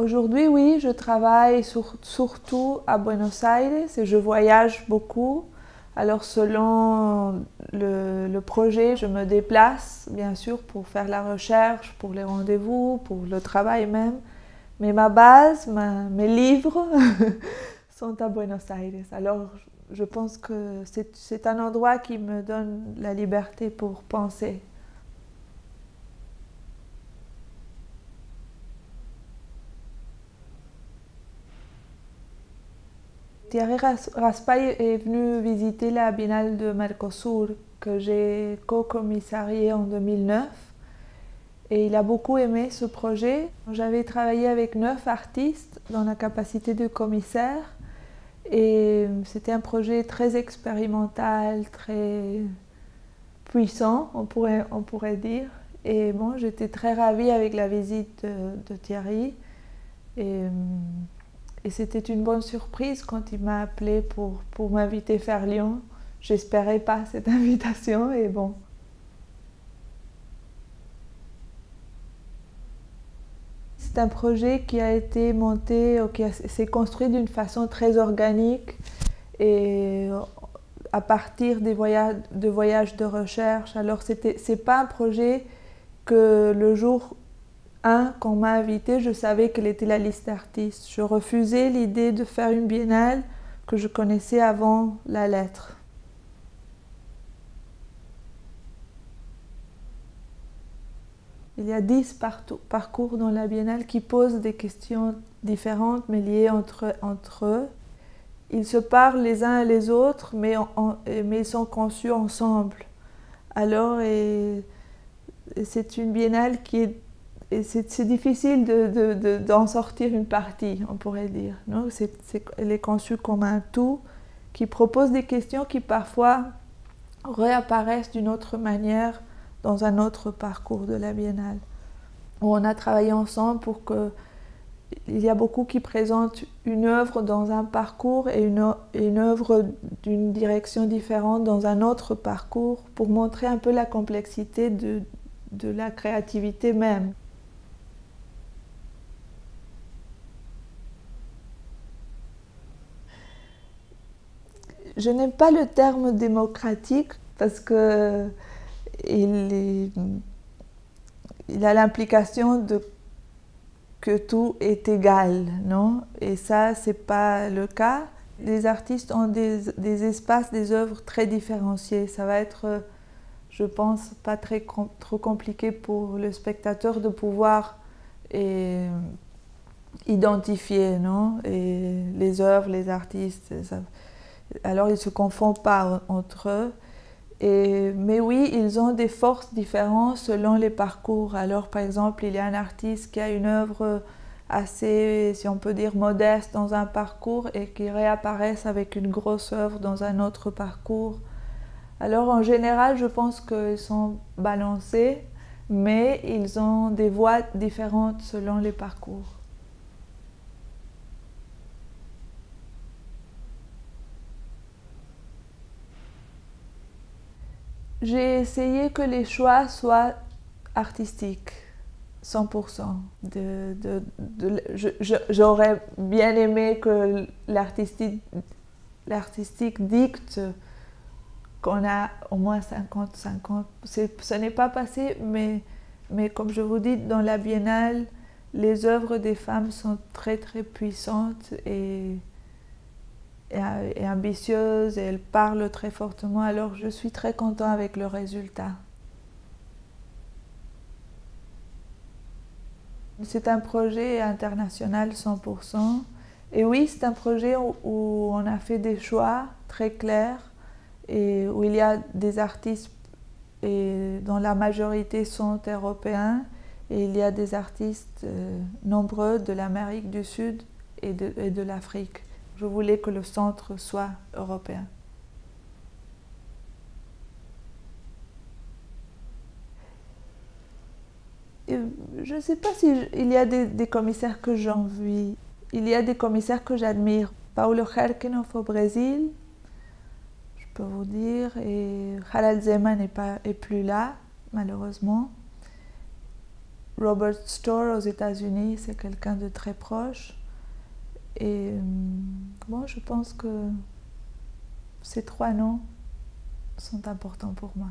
Aujourd'hui, oui, je travaille surtout à Buenos Aires et je voyage beaucoup. Alors selon le projet, je me déplace bien sûr pour faire la recherche, pour les rendez-vous, pour le travail même. Mais ma base, mes livres sont à Buenos Aires. Alors je pense que c'est un endroit qui me donne la liberté pour penser. Thierry Raspail est venu visiter la Biennale de Mercosur que j'ai co-commissariée en 2009 et il a beaucoup aimé ce projet. J'avais travaillé avec 9 artistes dans la capacité de commissaire et c'était un projet très expérimental, très puissant, on pourrait dire. Et bon, j'étais très ravie avec la visite de Thierry. Et c'était une bonne surprise quand il m'a appelé pour m'inviter faire Lyon. J'espérais pas cette invitation et bon. C'est un projet qui a été monté, qui s'est construit d'une façon très organique et à partir des voyages de recherche. Alors c'est pas un projet que le jour quand on m'a invité, je savais quelle était la liste d'artistes. Je refusais l'idée de faire une biennale que je connaissais avant la lettre. Il y a 10 parcours dans la biennale qui posent des questions différentes mais liées entre eux. Ils se parlent les uns et les autres mais ils sont conçus ensemble. Alors c'est une biennale qui est c'est difficile d'en sortir une partie, on pourrait dire. Elle est conçue comme un tout qui propose des questions qui parfois réapparaissent d'une autre manière dans un autre parcours de la biennale. On a travaillé ensemble pour que il y a beaucoup qui présentent une œuvre dans un parcours et une œuvre d'une direction différente dans un autre parcours pour montrer un peu la complexité de la créativité même. Je n'aime pas le terme démocratique parce que il a l'implication que tout est égal, non? Et ça, c'est pas le cas. Les artistes ont des espaces, des œuvres très différenciées. Ça va être, je pense, pas trop compliqué pour le spectateur de pouvoir identifier, non? Et les œuvres, les artistes. Alors ils ne se confondent pas entre eux. Mais oui, ils ont des forces différentes selon les parcours. Alors par exemple, il y a un artiste qui a une œuvre assez, si on peut dire, modeste dans un parcours et qui réapparaissent avec une grosse œuvre dans un autre parcours. Alors en général, je pense qu'ils sont balancés, mais ils ont des voix différentes selon les parcours. J'ai essayé que les choix soient artistiques, 100%. J'aurais bien aimé que l'artistique dicte qu'on a au moins 50-50. Ce n'est pas passé, mais comme je vous dis, dans la biennale, les œuvres des femmes sont très très puissantes et ambitieuse et elle parle très fortement, alors je suis très content avec le résultat. C'est un projet international 100%. Et oui, c'est un projet où on a fait des choix très clairs et où il y a des artistes dont la majorité sont européens et il y a des artistes nombreux de l'Amérique du Sud et de l'Afrique. Je voulais que le centre soit européen. Je ne sais pas s'il y a des commissaires que j'envie. Il y a des commissaires que j'admire. Paulo Herkenhoff au Brésil, je peux vous dire, et Harald Zeman n'est plus là, malheureusement. Robert Storr aux États-Unis, c'est quelqu'un de très proche. Et bon, je pense que ces 3 noms sont importants pour moi.